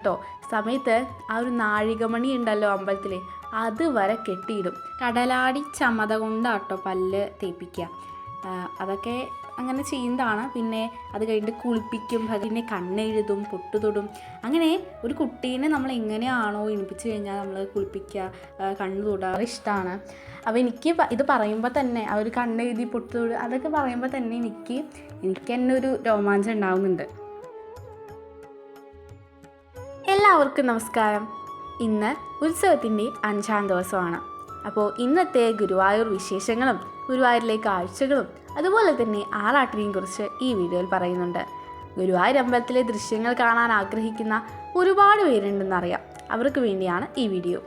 കേട്ടോ സമയത്ത് ആ ഒരു നാഴികമണി ഉണ്ടല്ലോ അമ്പലത്തിൽ, അതുവരെ കെട്ടിയിടും. കടലാടി ചമത കൊണ്ടാട്ടോ പല്ല് തേപ്പിക്കുക. അതൊക്കെ അങ്ങനെ ചെയ്യുന്നതാണ്. പിന്നെ അത് കഴിഞ്ഞിട്ട് കുളിപ്പിക്കും, പിന്നെ കണ്ണെഴുതും, പൊട്ടുതൊടും. അങ്ങനെ ഒരു കുട്ടീനെ നമ്മൾ എങ്ങനെയാണോ എണിപ്പിച്ച് കഴിഞ്ഞാൽ നമ്മൾ കുളിപ്പിക്കുക, കണ്ണ് തൊടാറ് ഇഷ്ടമാണ്. അപ്പോൾ എനിക്ക് ഇത് പറയുമ്പോൾ തന്നെ ആ ഒരു കണ്ണെഴുതി പൊട്ടുതൊട് അതൊക്കെ പറയുമ്പോൾ തന്നെ എനിക്ക് തന്നെ ഒരു രോമാഞ്ചം ഉണ്ടാവുന്നുണ്ട്. എല്ലാവർക്കും നമസ്കാരം. ഇന്ന് ഉത്സവത്തിൻ്റെ 5ാം ദിവസമാണ്. അപ്പോൾ ഇന്നത്തെ ഗുരുവായൂർ വിശേഷങ്ങളും ഗുരുവായൂരിലെ കാഴ്ചകളും അതുപോലെ തന്നെ ആറാട്ടിനെയും കുറിച്ച് ഈ വീഡിയോയിൽ പറയുന്നുണ്ട്. ഗുരുവായൂർ അമ്പലത്തിലെ ദൃശ്യങ്ങൾ കാണാൻ ആഗ്രഹിക്കുന്ന ഒരുപാട് പേരുണ്ടെന്നറിയാം. അവർക്ക് വേണ്ടിയാണ് ഈ വീഡിയോ.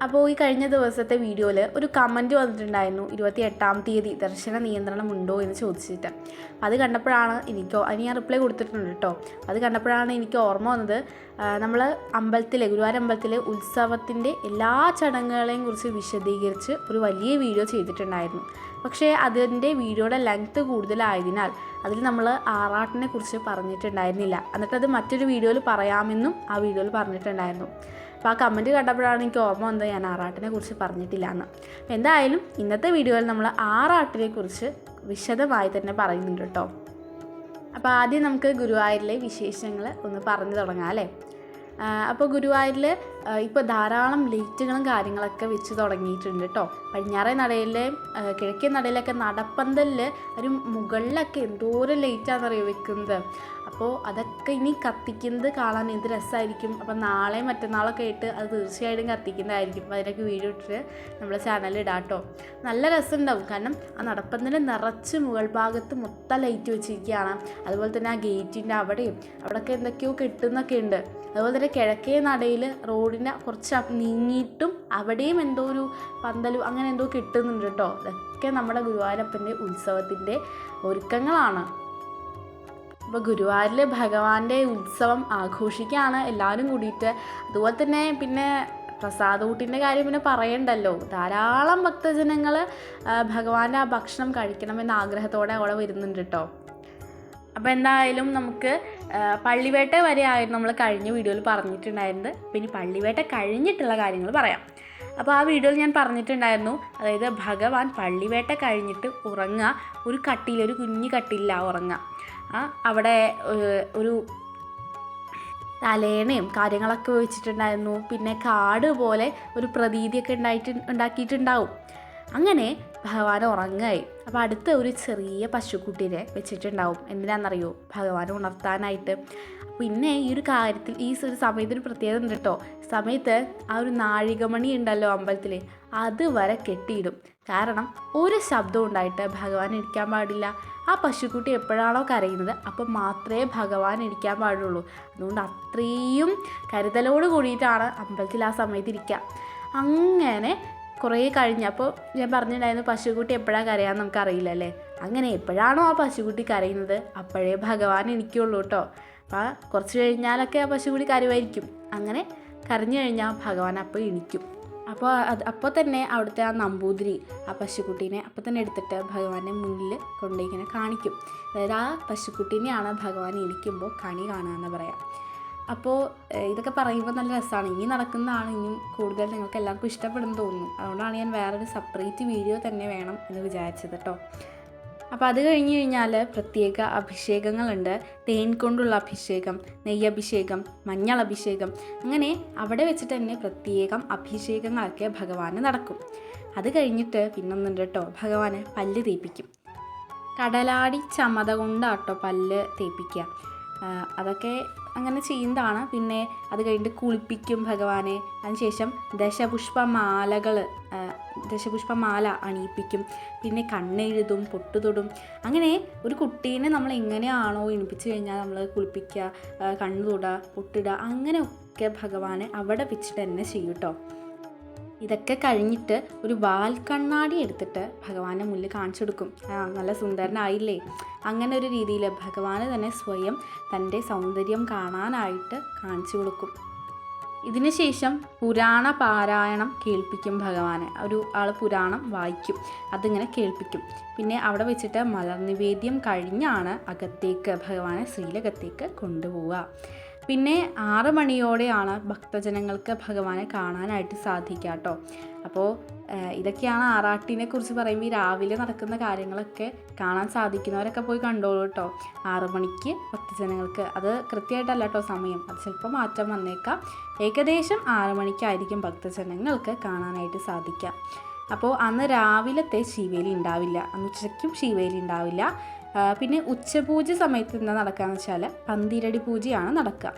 അപ്പോൾ ഈ കഴിഞ്ഞ ദിവസത്തെ വീഡിയോയിൽ ഒരു കമൻറ്റ് വന്നിട്ടുണ്ടായിരുന്നു, 28-ാം തീയതി ദർശന നിയന്ത്രണം ഉണ്ടോ എന്ന് ചോദിച്ചിട്ട്. അത് കണ്ടപ്പോഴാണ് അതിന് ഞാൻ റിപ്ലൈ കൊടുത്തിട്ടുണ്ട് കേട്ടോ. അത് കണ്ടപ്പോഴാണ് എനിക്ക് ഓർമ്മ വന്നത്, നമ്മൾ ഗുരുവായൂർ അമ്പലത്തിലെ ഉത്സവത്തിൻ്റെ എല്ലാ ചടങ്ങുകളെയും കുറിച്ച് വിശദീകരിച്ച് ഒരു വലിയ വീഡിയോ ചെയ്തിട്ടുണ്ടായിരുന്നു. പക്ഷേ അതിൻ്റെ വീഡിയോയുടെ ലെങ്ത്ത് കൂടുതലായതിനാൽ അതിൽ നമ്മൾ ആറാട്ടിനെ കുറിച്ച് പറഞ്ഞിട്ടുണ്ടായിരുന്നില്ല. എന്നിട്ടത് മറ്റൊരു വീഡിയോയിൽ പറയാമെന്നും ആ വീഡിയോയിൽ പറഞ്ഞിട്ടുണ്ടായിരുന്നു. അപ്പോൾ ആ കമൻറ്റ് കണ്ടപ്പോഴാണ് എനിക്ക് ഓർമ്മ വന്നത് ഞാൻ ആറാട്ടിനെ കുറിച്ച് പറഞ്ഞിട്ടില്ല എന്ന്. എന്തായാലും ഇന്നത്തെ വീഡിയോയിൽ നമ്മൾ ആറാട്ടിനെ കുറിച്ച് വിശദമായി തന്നെ പറയുന്നുണ്ട് കേട്ടോ. അപ്പോൾ ആദ്യം നമുക്ക് ഗുരുവായൂരിലെ വിശേഷങ്ങൾ ഒന്ന് പറഞ്ഞു തുടങ്ങാം അല്ലേ. അപ്പോൾ ഗുരുവായൂരിൽ ഇപ്പോൾ ധാരാളം ലൈറ്റുകളും കാര്യങ്ങളൊക്കെ വെച്ച് തുടങ്ങിയിട്ടുണ്ട് കേട്ടോ. പടിഞ്ഞാറേ നടയിലെ കിഴക്കേ നടയിലൊക്കെ നടപ്പന്തലിൽ ഒരു മുകളിലൊക്കെ എന്തോരം ലൈറ്റാണെന്നറിയോ വെക്കുന്നത്. അപ്പോൾ അതൊക്കെ ഇനി കത്തിക്കുന്നത് കാണാൻ എന്ത് രസമായിരിക്കും. അപ്പോൾ നാളെ മറ്റന്നാളൊക്കെ ആയിട്ട് അത് തീർച്ചയായിട്ടും കത്തിക്കുന്നതായിരിക്കും. അപ്പോൾ അതിനൊക്കെ വീഡിയോ ഇട്ടിട്ട് നമ്മളെ ചാനലിൽ ഇടാം കേട്ടോ. നല്ല രസമുണ്ടാവും. കാരണം ആ നടപ്പന്തൽ നിറച്ച് മുകൾ ഭാഗത്ത് മൊത്തം ലൈറ്റ് വെച്ചിരിക്കുകയാണ്. അതുപോലെ തന്നെ ആ ഗേറ്റിൻ്റെ അവിടെയൊക്കെ എന്തൊക്കെയോ കെട്ടുന്നൊക്കെ ഉണ്ട്. അതുപോലെ തന്നെ കിഴക്കേ നടയിൽ റോഡിനെ കുറച്ച് നീങ്ങിയിട്ടും അവിടെയും എന്തോ ഒരു പന്തലും അങ്ങനെ എന്തോ കിട്ടുന്നുണ്ട് കേട്ടോ. ഇതൊക്കെ നമ്മുടെ ഗുരുവായൂരപ്പൻ്റെ ഉത്സവത്തിൻ്റെ ഒരുക്കങ്ങളാണ്. അപ്പോൾ ഗുരുവായൂരിൽ ഭഗവാന്റെ ഉത്സവം ആഘോഷിക്കുകയാണ് എല്ലാവരും കൂടിയിട്ട്. അതുപോലെ തന്നെ പിന്നെ പ്രസാദൂട്ടിൻ്റെ കാര്യം പിന്നെ പറയണ്ടല്ലോ. ധാരാളം ഭക്തജനങ്ങൾ ഭഗവാന്റെ ആ ഭക്ഷണം കഴിക്കണമെന്ന ആഗ്രഹത്തോടെ അവിടെ വരുന്നുണ്ട് കേട്ടോ. അപ്പോൾ എന്തായാലും നമുക്ക് പള്ളിവേട്ട വരെ ആയിരുന്നു നമ്മൾ കഴിഞ്ഞ വീഡിയോയിൽ പറഞ്ഞിട്ടുണ്ടായിരുന്നത്. പിന്നെ പള്ളിവേട്ട കഴിഞ്ഞിട്ടുള്ള കാര്യങ്ങൾ പറയാം. അപ്പോൾ ആ വീഡിയോയിൽ ഞാൻ പറഞ്ഞിട്ടുണ്ടായിരുന്നു, അതായത് ഭഗവാൻ പള്ളിവേട്ട കഴിഞ്ഞിട്ട് ഉറങ്ങുക ഒരു കട്ടിയിൽ, ഒരു കുഞ്ഞു കട്ടിയിലാണ് ഉറങ്ങുക. അവിടെ ഒരു തലേണയും കാര്യങ്ങളൊക്കെ വെച്ചിട്ടുണ്ടായിരുന്നു. പിന്നെ കാട് പോലെ ഒരു പ്രതീതിയൊക്കെ ഉണ്ടാക്കിയിട്ടുണ്ടാവും. അങ്ങനെ ഭഗവാൻ ഉറങ്ങായി. അപ്പോൾ അടുത്ത ഒരു ചെറിയ പശുക്കുട്ടീനെ വെച്ചിട്ടുണ്ടാവും. എന്തിനാണെന്നറിയോ? ഭഗവാനെ ഉണർത്താനായിട്ട്. പിന്നെ ഈ ഒരു കാര്യത്തിൽ ഈ ഒരു സമയത്തൊരു പ്രത്യേകത ഉണ്ട് കേട്ടോ. സമയത്ത് ആ ഒരു നാഴികമണി ഉണ്ടല്ലോ അമ്പലത്തിൽ, അതുവരെ കെട്ടിയിടും. കാരണം ഒരു ശബ്ദം ഉണ്ടായിട്ട് ഭഗവാൻ ഇരിക്കാൻ പാടില്ല. ആ പശുക്കുട്ടി എപ്പോഴാണോ കരയുന്നത് അപ്പം മാത്രമേ ഭഗവാൻ ഇരിക്കാൻ പാടുള്ളൂ. അതുകൊണ്ട് അത്രയും കരുതലോട് കൂടിയിട്ടാണ് അമ്പലത്തിൽ ആ സമയത്ത് ഇരിക്കുക. അങ്ങനെ കുറേ കഴിഞ്ഞപ്പോൾ ഞാൻ പറഞ്ഞിട്ടുണ്ടായിരുന്നു പശുക്കുട്ടി എപ്പോഴാണ് കരയാമെന്ന് നമുക്കറിയില്ല അല്ലേ. അങ്ങനെ എപ്പോഴാണോ ആ പശുക്കുട്ടി കരയുന്നത് അപ്പോഴേ ഭഗവാൻ എണിക്കുള്ളൂ കേട്ടോ. അപ്പോൾ കുറച്ച് കഴിഞ്ഞാലൊക്കെ ആ പശുക്കുട്ടി കരയുമായിരിക്കും. അങ്ങനെ കരഞ്ഞു കഴിഞ്ഞാൽ ഭഗവാൻ അപ്പോൾ എണിക്കും. അപ്പോൾ തന്നെ അവിടുത്തെ ആ നമ്പൂതിരി ആ പശുക്കുട്ടീനെ അപ്പോൾ തന്നെ എടുത്തിട്ട് ഭഗവാന്റെ മുന്നിൽ കൊണ്ടുപോയി ഇങ്ങനെ കാണിക്കും. അതായത് ആ പശുക്കുട്ടീനെയാണ് ഭഗവാൻ എണിക്കുമ്പോൾ കണി കാണുക എന്ന് പറയാം. അപ്പോൾ ഇതൊക്കെ പറയുമ്പോൾ നല്ല രസമാണ്. ഇനി നടക്കുന്നതാണ് ഇനിയും കൂടുതൽ നിങ്ങൾക്ക് എല്ലാവർക്കും ഇഷ്ടപ്പെടുന്നു തോന്നുന്നു. അതുകൊണ്ടാണ് ഞാൻ വേറൊരു സെപ്പറേറ്റ് വീഡിയോ തന്നെ വേണം എന്ന് വിചാരിച്ചത് കേട്ടോ. അപ്പോൾ അത് കഴിഞ്ഞ് കഴിഞ്ഞാൽ പ്രത്യേക അഭിഷേകങ്ങളുണ്ട്. തേൻ കൊണ്ടുള്ള അഭിഷേകം, നെയ്യഭിഷേകം, മഞ്ഞളഭിഷേകം, അങ്ങനെ അവിടെ വെച്ചിട്ട് തന്നെ പ്രത്യേകം അഭിഷേകങ്ങളൊക്കെ ഭഗവാന് നടക്കും. അത് കഴിഞ്ഞിട്ട് പിന്നൊന്നുണ്ട് കേട്ടോ, ഭഗവാന് പല്ല് തേപ്പിക്കും. കടലാടി ചമത കൊണ്ടാട്ടോ പല്ല് തേപ്പിക്കുക. അതൊക്കെ അങ്ങനെ ചെയ്യുന്നതാണ്. പിന്നെ അത് കഴിഞ്ഞിട്ട് കുളിപ്പിക്കും ഭഗവാനെ. അതിനുശേഷം ദശപുഷ്പമാല അണിയിപ്പിക്കും. പിന്നെ കണ്ണെഴുതും, പൊട്ടുതൊടും. അങ്ങനെ ഒരു കുട്ടീനെ നമ്മൾ എങ്ങനെയാണോ എണിപ്പിച്ച് കഴിഞ്ഞാൽ നമ്മൾ കുളിപ്പിക്കുക, കണ്ണു തൊടുക, പൊട്ടിടുക, അങ്ങനെയൊക്കെ ഭഗവാനെ അവിടെ വെച്ചിട്ട് തന്നെ ചെയ്യും കേട്ടോ. ഇതൊക്കെ കഴിഞ്ഞിട്ട് ഒരു വാൽക്കണ്ണാടി എടുത്തിട്ട് ഭഗവാന്റെ മുന്നിൽ കാണിച്ചു കൊടുക്കും. നല്ല സുന്ദരനായില്ലേ, അങ്ങനെ ഒരു രീതിയിൽ ഭഗവാന് തന്നെ സ്വയം തൻ്റെ സൗന്ദര്യം കാണാനായിട്ട് കാണിച്ചു കൊടുക്കും. ഇതിന് ശേഷം പുരാണ പാരായണം കേൾപ്പിക്കും ഭഗവാനെ. ഒരു ആൾ പുരാണം വായിക്കും, അതിങ്ങനെ കേൾപ്പിക്കും. പിന്നെ അവിടെ വെച്ചിട്ട് മലർനിവേദ്യം കഴിഞ്ഞാണ് അകത്തേക്ക് ഭഗവാനെ ശ്രീലകത്തേക്ക് കൊണ്ടുപോവുക. പിന്നെ 6 മണിയോടെയാണ് ഭക്തജനങ്ങൾക്ക് ഭഗവാനെ കാണാനായിട്ട് സാധിക്കുക കേട്ടോ. അപ്പോൾ ഇതൊക്കെയാണ് ആറാട്ടിനെ കുറിച്ച് പറയുമ്പോൾ ഈ രാവിലെ നടക്കുന്ന കാര്യങ്ങളൊക്കെ കാണാൻ സാധിക്കുന്നവരൊക്കെ പോയി കണ്ടോളൂ കേട്ടോ. 6 മണിക്ക് ഭക്തജനങ്ങൾക്ക്, അത് കൃത്യമായിട്ടല്ല കേട്ടോ സമയം, അത് ചിലപ്പോൾ മാറ്റം വന്നേക്കാം. ഏകദേശം 6 മണിക്കായിരിക്കും ഭക്തജനങ്ങൾക്ക് കാണാനായിട്ട് സാധിക്കുക. അപ്പോൾ അന്ന് രാവിലത്തെ ശീവേലി ഉണ്ടാവില്ല, അന്ന് ഉച്ചയ്ക്കും ശീവേലി ഉണ്ടാവില്ല. പിന്നെ ഉച്ചപൂജ സമയത്ത് എന്താ നടക്കുകയെന്ന് വെച്ചാൽ പന്തിരടി പൂജയാണ് നടക്കുക.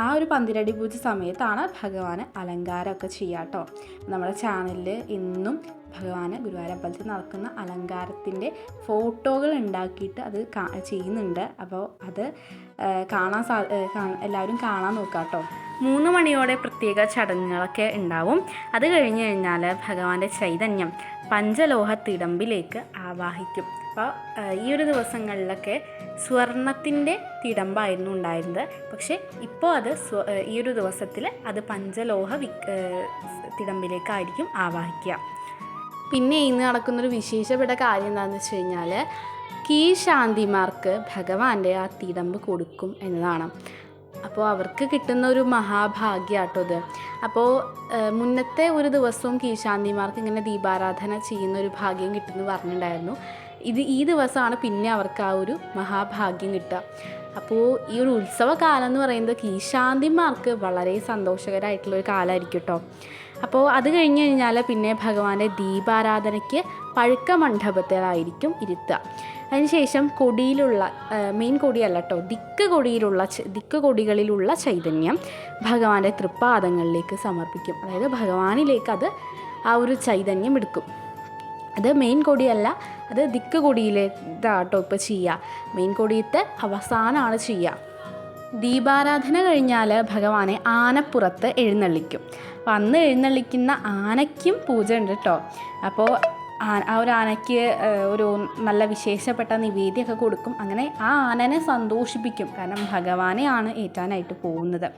ആ ഒരു പന്തിരടി പൂജ സമയത്താണ് ഭഗവാന് അലങ്കാരമൊക്കെ ചെയ്യുക കേട്ടോ. നമ്മുടെ ചാനലിൽ ഇന്നും ഭഗവാന് ഗുരുവായൂർ അമ്പലത്തിൽ നടക്കുന്ന അലങ്കാരത്തിൻ്റെ ഫോട്ടോകൾ ഉണ്ടാക്കിയിട്ട് അത് ചെയ്യുന്നുണ്ട്. അപ്പോൾ അത് എല്ലാവരും കാണാൻ നോക്കുക കേട്ടോ. 3 മണിയോടെ പ്രത്യേക ചടങ്ങുകളൊക്കെ ഉണ്ടാവും. അത് കഴിഞ്ഞ് കഴിഞ്ഞാൽ ഭഗവാന്റെ ചൈതന്യം പഞ്ചലോഹ തിടമ്പിലേക്ക് ആവാഹിക്കും. അപ്പോൾ ഈ ഒരു ദിവസങ്ങളിലൊക്കെ സ്വർണത്തിൻ്റെ തിടമ്പായിരുന്നു ഉണ്ടായിരുന്നത്. പക്ഷേ ഇപ്പോൾ അത് ഈ ഒരു ദിവസത്തിൽ അത് പഞ്ചലോഹ തിടമ്പിലേക്കായിരിക്കും ആവാഹിക്കുക. പിന്നെ ഇന്ന് നടക്കുന്നൊരു വിശേഷപ്പെട്ട കാര്യം എന്താണെന്ന് വെച്ച് കഴിഞ്ഞാൽ കീഴ്ശാന്തിമാർക്ക് ഭഗവാന്റെ ആ തിടമ്പ് കൊടുക്കും എന്നതാണ്. അപ്പോൾ അവർക്ക് കിട്ടുന്ന ഒരു മഹാഭാഗ്യമാട്ടോ ഇത്. അപ്പോൾ മുന്നത്തെ ഒരു ദിവസവും കീഴ്ശാന്തിമാർക്ക് ഇങ്ങനെ ദീപാരാധന ചെയ്യുന്ന ഒരു ഭാഗ്യം കിട്ടുമെന്ന് പറഞ്ഞിട്ടുണ്ടായിരുന്നു. ഈ ദിവസമാണ് പിന്നെ അവർക്ക് ആ ഒരു മഹാഭാഗ്യം കിട്ടുക. അപ്പോൾ ഈ ഒരു ഉത്സവകാലം എന്ന് പറയുന്നത് കീഴ്ശാന്തിമാർക്ക് വളരെ സന്തോഷകരമായിട്ടുള്ളൊരു കാലമായിരിക്കും കേട്ടോ. അപ്പോൾ അത് കഴിഞ്ഞ് കഴിഞ്ഞാൽ പിന്നെ ഭഗവാന്റെ ദീപാരാധനയ്ക്ക് പഴുക്ക മണ്ഡപത്തിലായിരിക്കും ഇരുത്തുക. അതിനുശേഷം കൊടിയിലുള്ള, മെയിൻ കൊടിയല്ല കേട്ടോ, ദിക്ക് കൊടികളിലുള്ള ചൈതന്യം ഭഗവാന്റെ തൃപ്പാദങ്ങളിലേക്ക് സമർപ്പിക്കും. അതായത് ഭഗവാനിലേക്ക് അത് ആ ഒരു ചൈതന്യം എടുക്കും. അത് മെയിൻ കൊടിയല്ല, അത് ദിക്ക് കൊടിയിലേക്കാട്ടോ ഇപ്പോൾ ചെയ്യുക. മെയിൻ കൊടിയത്തെ അവസാനമാണ് ചെയ്യുക. ദീപാരാധന കഴിഞ്ഞാൽ ഭഗവാനെ ആനപ്പുറത്ത് എഴുന്നള്ളിക്കും. അപ്പോൾ അന്ന് എഴുന്നള്ളിക്കുന്ന ആനയ്ക്കും പൂജ ഉണ്ട് കേട്ടോ. അപ്പോൾ ആ ഒരു ആനയ്ക്ക് ഒരു നല്ല വിശേഷപ്പെട്ട നിവേദ്യമൊക്കെ കൊടുക്കും. അങ്ങനെ ആ ആനനെ സന്തോഷിപ്പിക്കും, കാരണം ഭഗവാനെയാണ് ഏറ്റാനായിട്ട് പോകുന്നത്.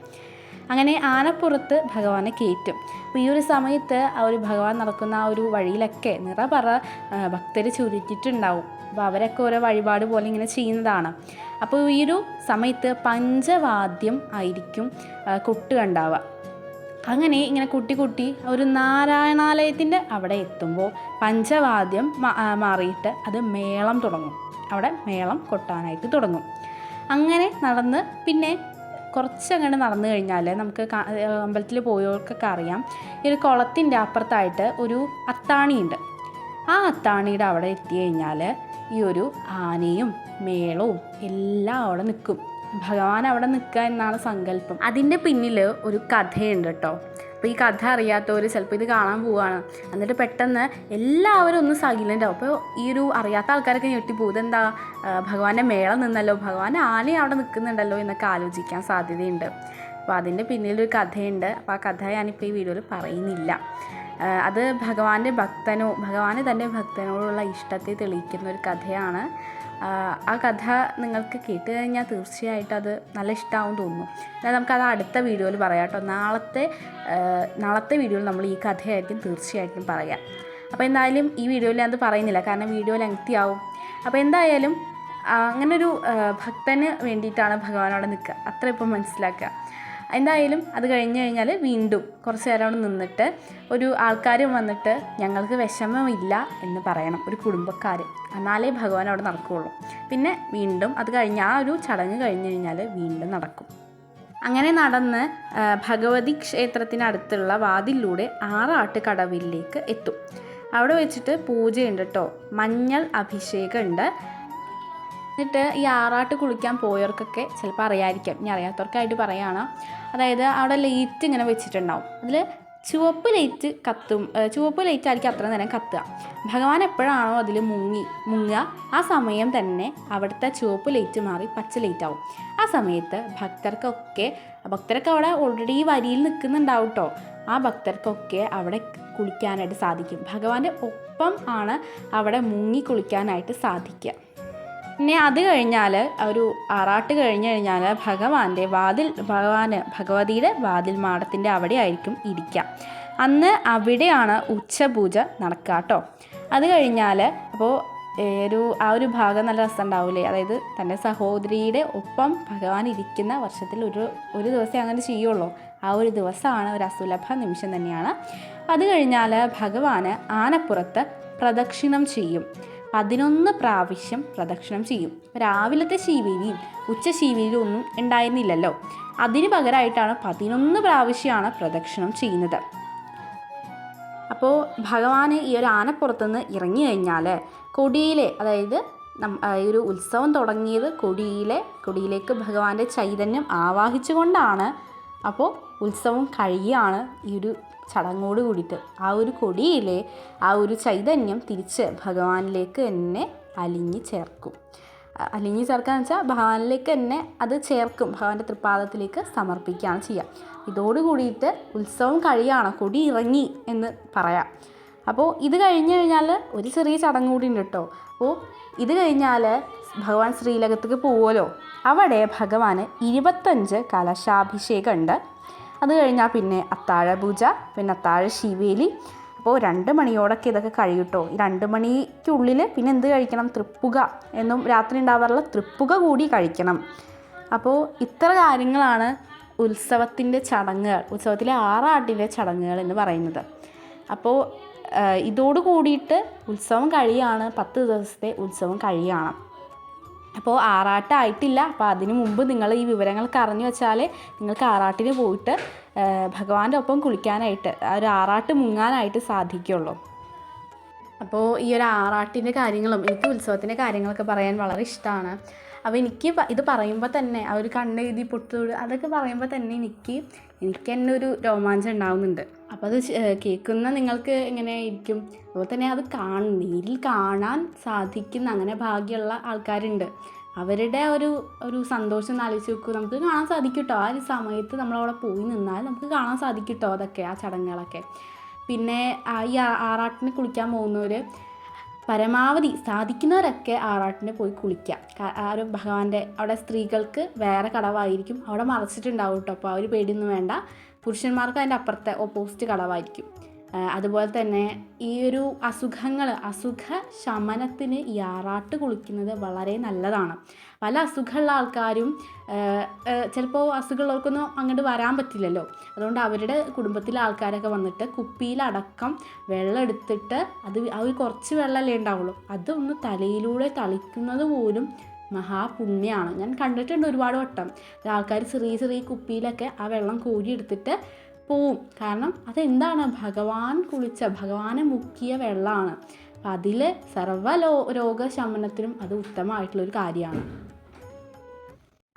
അങ്ങനെ ആനപ്പുറത്ത് ഭഗവാനെ കയറ്റും. അപ്പോൾ ഈ ഒരു സമയത്ത് ആ ഒരു ഭഗവാൻ നടക്കുന്ന ആ ഒരു വഴിയിലൊക്കെ നിറപറ ഭക്തർ ചുരുട്ടിട്ടുണ്ടാവും. അപ്പോൾ അവരൊക്കെ ഓരോ വഴിപാട് പോലെ ഇങ്ങനെ ചെയ്യുന്നതാണ്. അപ്പോൾ ഈ ഒരു സമയത്ത് പഞ്ചവാദ്യം ആയിരിക്കും കൊട്ടുകണ്ടാവുക. അങ്ങനെ ഇങ്ങനെ കുട്ടി ഒരു നാരായണാലയത്തിൻ്റെ അവിടെ എത്തുമ്പോൾ പഞ്ചവാദ്യം മാറിയിട്ട് അത് മേളം തുടങ്ങും. അവിടെ മേളം കൊട്ടാനായിട്ട് തുടങ്ങും. അങ്ങനെ നടന്ന് പിന്നെ കുറച്ചങ്ങോട്ട് നടന്നു കഴിഞ്ഞാൽ നമുക്ക് അമ്പലത്തിൽ പോയവർക്കൊക്കെ അറിയാം, ഈ ഒരു കുളത്തിൻ്റെ അപ്പുറത്തായിട്ട് ഒരു അത്താണിയുണ്ട്. ആ അത്താണിയുടെ അവിടെ എത്തി കഴിഞ്ഞാൽ ഈ ഒരു ആനയും മേളവും എല്ലാം അവിടെ നിൽക്കും. ഭഗവാൻ അവിടെ നിൽക്കുക എന്നാണ് സങ്കല്പം. അതിൻ്റെ പിന്നിൽ ഒരു കഥയുണ്ട് കേട്ടോ. അപ്പോൾ ഈ കഥ അറിയാത്തവർ ചിലപ്പോൾ ഇത് കാണാൻ പോവുകയാണ്, എന്നിട്ട് പെട്ടെന്ന് എല്ലാവരും ഒന്ന് സൈലൻ്റ് ആവും. അപ്പോൾ ഈ ഒരു അറിയാത്ത ആൾക്കാരൊക്കെ ഞെട്ടിപ്പോകും, ഇതെന്താ ഭഗവാന്റെ മേളം നിന്നല്ലോ, ഭഗവാന്റെ ആന അവിടെ നിൽക്കുന്നുണ്ടല്ലോ എന്നൊക്കെ ആലോചിക്കാൻ സാധ്യതയുണ്ട്. അപ്പോൾ അതിൻ്റെ പിന്നിലൊരു കഥയുണ്ട്. അപ്പോൾ ആ കഥ ഞാനിപ്പോൾ ഈ വീഡിയോയിൽ പറയുന്നില്ല. അത് ഭഗവാന് തൻ്റെ ഭക്തനോടുള്ള ഇഷ്ടത്തെ തെളിയിക്കുന്ന ഒരു കഥയാണ്. ആ കഥ നിങ്ങൾക്ക് കേട്ട് കഴിഞ്ഞാൽ തീർച്ചയായിട്ടും അത് നല്ല ഇഷ്ടമാവും തോന്നുന്നു. എന്നാൽ നമുക്കത് അടുത്ത വീഡിയോയിൽ പറയാം കേട്ടോ. നാളത്തെ വീഡിയോയിൽ നമ്മൾ ഈ കഥയായിരിക്കും തീർച്ചയായിട്ടും പറയാം. അപ്പോൾ എന്തായാലും ഈ വീഡിയോയിൽ അത് പറയുന്നില്ല, കാരണം വീഡിയോ ലെങ്തി ആവും. അപ്പോൾ എന്തായാലും അങ്ങനൊരു ഭക്തന് വേണ്ടിയിട്ടാണ് ഭഗവാനോടെ നിൽക്കുക, അത്ര ഇപ്പം മനസ്സിലാക്കുക. എന്തായാലും അത് കഴിഞ്ഞ് കഴിഞ്ഞാൽ വീണ്ടും കുറച്ച് നേരം അവിടെ നിന്നിട്ട് ഒരു ആൾക്കാർ വന്നിട്ട് ഞങ്ങൾക്ക് വിഷമമില്ല എന്ന് പറയണം, ഒരു കുടുംബക്കാർ, എന്നാലേ ഭഗവാൻ അവിടെ നടക്കുകയുള്ളൂ. പിന്നെ വീണ്ടും അത് കഴിഞ്ഞ് ആ ഒരു ചടങ്ങ് കഴിഞ്ഞ് കഴിഞ്ഞാൽ വീണ്ടും നടക്കും. അങ്ങനെ നടന്ന് ഭഗവതി ക്ഷേത്രത്തിനടുത്തുള്ള വാതിലിലൂടെ ആറാട്ടുകടവിലേക്ക് എത്തും. അവിടെ വെച്ചിട്ട് പൂജയുണ്ട് കേട്ടോ, മഞ്ഞൾ അഭിഷേകമുണ്ട്. എന്നിട്ട് ഈ ആറാട്ട് കുളിക്കാൻ പോയവർക്കൊക്കെ ചിലപ്പോൾ അറിയാമായിരിക്കും, ഇനി അറിയാത്തവർക്കായിട്ട് പറയുകയാണ്. അതായത് അവിടെ ലൈറ്റ് ഇങ്ങനെ വെച്ചിട്ടുണ്ടാവും, അതിൽ ചുവപ്പ് ലൈറ്റ് ആയിരിക്കും അത്ര നേരം കത്തുക. ഭഗവാൻ എപ്പോഴാണോ അതിൽ മുങ്ങുക ആ സമയം തന്നെ അവിടുത്തെ ചുവപ്പ് ലൈറ്റ് മാറി പച്ച ലൈറ്റ് ആവും. ആ സമയത്ത് ഭക്തരൊക്കെ അവിടെ ഓൾറെഡി വരിയിൽ നിൽക്കുന്നുണ്ടാവും കേട്ടോ. ആ ഭക്തർക്കൊക്കെ അവിടെ കുളിക്കാനായിട്ട് സാധിക്കും. ഭഗവാന്റെ ഒപ്പം ആണ് അവിടെ മുങ്ങി കുളിക്കാനായിട്ട് സാധിക്കുക. പിന്നെ അത് കഴിഞ്ഞാൽ ഒരു ആറാട്ട് കഴിഞ്ഞ് കഴിഞ്ഞാൽ ഭഗവതിയുടെ വാതിൽ മാടത്തിൻ്റെ അവിടെ ആയിരിക്കും ഇരിക്കുക. അന്ന് അവിടെയാണ് ഉച്ചപൂജ നടക്കുക കേട്ടോ. അത് കഴിഞ്ഞാൽ അപ്പോൾ ആ ഒരു ഭാഗം നല്ല രസമുണ്ടാവില്ലേ. അതായത് തൻ്റെ സഹോദരിയുടെ ഒപ്പം ഭഗവാൻ ഇരിക്കുന്ന വർഷത്തിൽ ഒരു ദിവസമേ അങ്ങനെ ചെയ്യുള്ളൂ. ആ ഒരു ദിവസമാണ് ഒരു അസുലഭ നിമിഷം തന്നെയാണ്. അത് കഴിഞ്ഞാൽ ഭഗവാന് ആനപ്പുറത്ത് പ്രദക്ഷിണം ചെയ്യും. 11 പ്രാവശ്യം പ്രദക്ഷിണം ചെയ്യും. രാവിലത്തെ ശീവേലിയും ഉച്ച ശീവേലിയും ഒന്നും ഉണ്ടായിരുന്നില്ലല്ലോ. അതിന് പകരമായിട്ടാണ് 11 പ്രാവശ്യമാണ് പ്രദക്ഷിണം ചെയ്യുന്നത്. അപ്പോൾ ഭഗവാന് ഈ ഒരു ആനപ്പുറത്തുനിന്ന് ഇറങ്ങി കഴിഞ്ഞാൽ കൊടിയിലെ, അതായത് ഈ ഒരു ഉത്സവം തുടങ്ങിയത് കൊടിയിലേക്ക് ഭഗവാന്റെ ചൈതന്യം ആവാഹിച്ചുകൊണ്ടാണ്. അപ്പോൾ ഉത്സവം കഴിയാണ് ഈ ഒരു ചടങ്ങോട് കൂടിയിട്ട് ആ ഒരു കൊടിയിലെ ആ ഒരു ചൈതന്യം തിരിച്ച് ഭഗവാനിലേക്ക് തന്നെ അലിഞ്ഞ് ചേർക്കും. അലിഞ്ഞ് ചേർക്കാന്ന് വെച്ചാൽ ഭഗവാനിലേക്ക് തന്നെ അത് ചേർക്കും, ഭഗവാന്റെ തൃപ്പാദത്തിലേക്ക് സമർപ്പിക്കുകയാണ് ചെയ്യുക. ഇതോട് കൂടിയിട്ട് ഉത്സവം കഴിയാണ്, കൊടി ഇറങ്ങി എന്ന് പറയാം. അപ്പോൾ ഇത് കഴിഞ്ഞ് കഴിഞ്ഞാൽ ഒരു ചെറിയ ചടങ്ങ് കൂടി ഉണ്ട് കേട്ടോ. അപ്പോൾ ഇത് കഴിഞ്ഞാൽ ഭഗവാൻ ശ്രീലകത്തേക്ക് പോവുമല്ലോ. അവിടെ ഭഗവാന് 25 കലശാഭിഷേകം ഉണ്ട്. അത് കഴിഞ്ഞാൽ പിന്നെ അത്താഴ പൂജ, പിന്നെ അത്താഴ ശീവേലി. അപ്പോൾ 2 മണിയോടൊക്കെ ഇതൊക്കെ കഴിയൂട്ടോ. ഈ 2 മണിക്കുള്ളിൽ പിന്നെ എന്ത് കഴിക്കണം? തൃപ്പുക എന്നും രാത്രി ഉണ്ടാവാറുള്ള തൃപ്പുക കൂടി കഴിക്കണം. അപ്പോൾ ഇത്ര കാര്യങ്ങളാണ് ഉത്സവത്തിൻ്റെ ചടങ്ങുകൾ, ഉത്സവത്തിലെ ആറാട്ടിൻ്റെ ചടങ്ങുകൾ എന്ന് പറയുന്നത്. അപ്പോൾ ഇതോട് കൂടിയിട്ട് ഉത്സവം കഴിയാണ്, 10 ദിവസത്തെ ഉത്സവം കഴിയാണ്. അപ്പോൾ ആറാട്ടായിട്ടില്ല. അപ്പോൾ അതിനു മുമ്പ് നിങ്ങൾ ഈ വിവരങ്ങളൊക്കെ അറിഞ്ഞു വെച്ചാൽ നിങ്ങൾക്ക് ആറാട്ടിന് പോയിട്ട് ഭഗവാന്റെ ഒപ്പം കുളിക്കാനായിട്ട്, ആ ഒരു ആറാട്ട് മുങ്ങാനായിട്ട് സാധിക്കുള്ളൂ. അപ്പോൾ ഈ ഒരു ആറാട്ടിൻ്റെ കാര്യങ്ങളും എനിക്ക് ഉത്സവത്തിൻ്റെ കാര്യങ്ങളൊക്കെ പറയാൻ വളരെ ഇഷ്ടമാണ്. അപ്പോൾ എനിക്ക് ഇത് പറയുമ്പോൾ തന്നെ ആ ഒരു കണ്ണെഴുതി പൊട്ടുതോട് അതൊക്കെ പറയുമ്പോൾ തന്നെ എനിക്ക് തന്നെ ഒരു രോമാഞ്ചം ഉണ്ടാകുന്നുണ്ട്. അപ്പോൾ അത് കേൾക്കുന്ന നിങ്ങൾക്ക് എങ്ങനെ ഇരിക്കും? അതുപോലെ തന്നെ അത് നേരിൽ കാണാൻ സാധിക്കുന്ന അങ്ങനെ ഭാഗ്യമുള്ള ആൾക്കാരുണ്ട്. അവരുടെ ഒരു സന്തോഷം ആലോചിച്ച് നോക്കൂ. നമുക്ക് കാണാൻ സാധിക്കും കേട്ടോ. ആ ഒരു സമയത്ത് നമ്മളവിടെ പോയി നിന്നാൽ നമുക്ക് കാണാൻ സാധിക്കും കേട്ടോ അതൊക്കെ, ആ ചടങ്ങുകളൊക്കെ. പിന്നെ ഈ ആറാട്ടിന് കുളിക്കാൻ പോകുന്നവർ പരമാവധി സാധിക്കുന്നവരൊക്കെ ആറാട്ടിന് പോയി കുളിക്കാം. ആ ഒരു ഭഗവാന്റെ അവിടെ സ്ത്രീകൾക്ക് വേറെ കടവായിരിക്കും, അവിടെ മറച്ചിട്ടുണ്ടാവും കേട്ടോ. അപ്പോൾ ആ ഒരു പേടിയൊന്നും വേണ്ട. പുരുഷന്മാർക്ക് അതിൻ്റെ അപ്പുറത്തെ ഓപ്പോസിറ്റ് കടവായിരിക്കും. അതുപോലെ തന്നെ ഈ ഒരു അസുഖ ശമനത്തിന് ഈ ആറാട്ട് കുളിക്കുന്നത് വളരെ നല്ലതാണ്. പല അസുഖമുള്ള ആൾക്കാരും ചിലപ്പോൾ അസുഖമുള്ളവർക്കൊന്നും അങ്ങോട്ട് വരാൻ പറ്റില്ലല്ലോ. അതുകൊണ്ട് അവരുടെ കുടുംബത്തിലെ ആൾക്കാരൊക്കെ വന്നിട്ട് കുപ്പിയിലടക്കം വെള്ളം എടുത്തിട്ട് ആ ഒരു കുറച്ച് വെള്ളമല്ലേ ഉണ്ടാവുള്ളൂ, അതൊന്ന് തലയിലൂടെ തളിക്കുന്നത് പോലും മഹാപുണ്യമാണ്. ഞാൻ കണ്ടിട്ടുണ്ട് ഒരുപാട് വട്ടം. ആൾക്കാർ ചെറിയ കുപ്പിയിലൊക്കെ ആ വെള്ളം കോരിയെടുത്തിട്ട് പോവും. കാരണം അതെന്താണ്? ഭഗവാനെ മുക്കിയ വെള്ളമാണ്. അപ്പം അതിൽ രോഗശമനത്തിനും അത് ഉത്തമമായിട്ടുള്ളൊരു കാര്യമാണ്.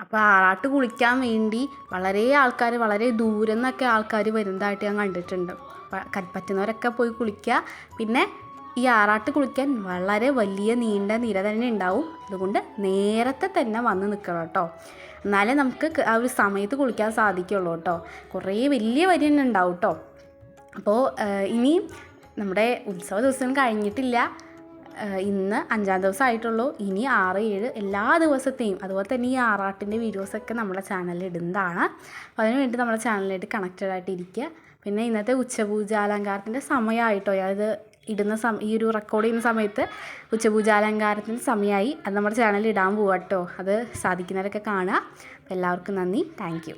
അപ്പോൾ ആറാട്ട് കുളിക്കാൻ വേണ്ടി വളരെ ദൂരം നിന്നൊക്കെ ആൾക്കാർ വരുന്നതായിട്ട് ഞാൻ കണ്ടിട്ടുണ്ട്. പറ്റുന്നവരൊക്കെ പോയി കുളിക്കുക. പിന്നെ ഈ ആറാട്ട് കുളിക്കാൻ വളരെ വലിയ നീണ്ട നിര തന്നെ ഉണ്ടാവും. അതുകൊണ്ട് നേരത്തെ തന്നെ വന്ന് നിൽക്കണം കേട്ടോ. എന്നാലേ നമുക്ക് ആ ഒരു സമയത്ത് കുളിക്കാൻ സാധിക്കുള്ളൂ കേട്ടോ. കുറേ വലിയ വരി തന്നെ ഉണ്ടാവും കേട്ടോ. അപ്പോൾ ഇനിയും നമ്മുടെ ഉത്സവ ദിവസം കഴിഞ്ഞിട്ടില്ല. ഇന്ന് 5-ാം ദിവസമായിട്ടുള്ളൂ. ഇനി 6, 7 എല്ലാ ദിവസത്തെയും അതുപോലെ തന്നെ ഈ ആറാട്ടിൻ്റെ വീഡിയോസൊക്കെ നമ്മുടെ ചാനലിൽ ഇടുന്നതാണ്. അപ്പോൾ അതിനുവേണ്ടി നമ്മുടെ ചാനലിലായിട്ട് കണക്റ്റഡ് ആയിട്ട് ഇരിക്കുക. പിന്നെ ഇന്നത്തെ ഉച്ചപൂജാലങ്കാരത്തിൻ്റെ സമയമായിട്ടോ, അതായത് ഈ ഒരു റെക്കോർഡ് ചെയ്യുന്ന സമയത്ത് ഉച്ചപൂജാലങ്കാരത്തിൻ്റെ സമയമായി. അത് നമ്മുടെ ചാനലിൽ ഇടാൻ പോവാം കേട്ടോ. അത് സാധിക്കുന്നവരൊക്കെ കാണുക. അപ്പോൾ എല്ലാവർക്കും നന്ദി. Thank you.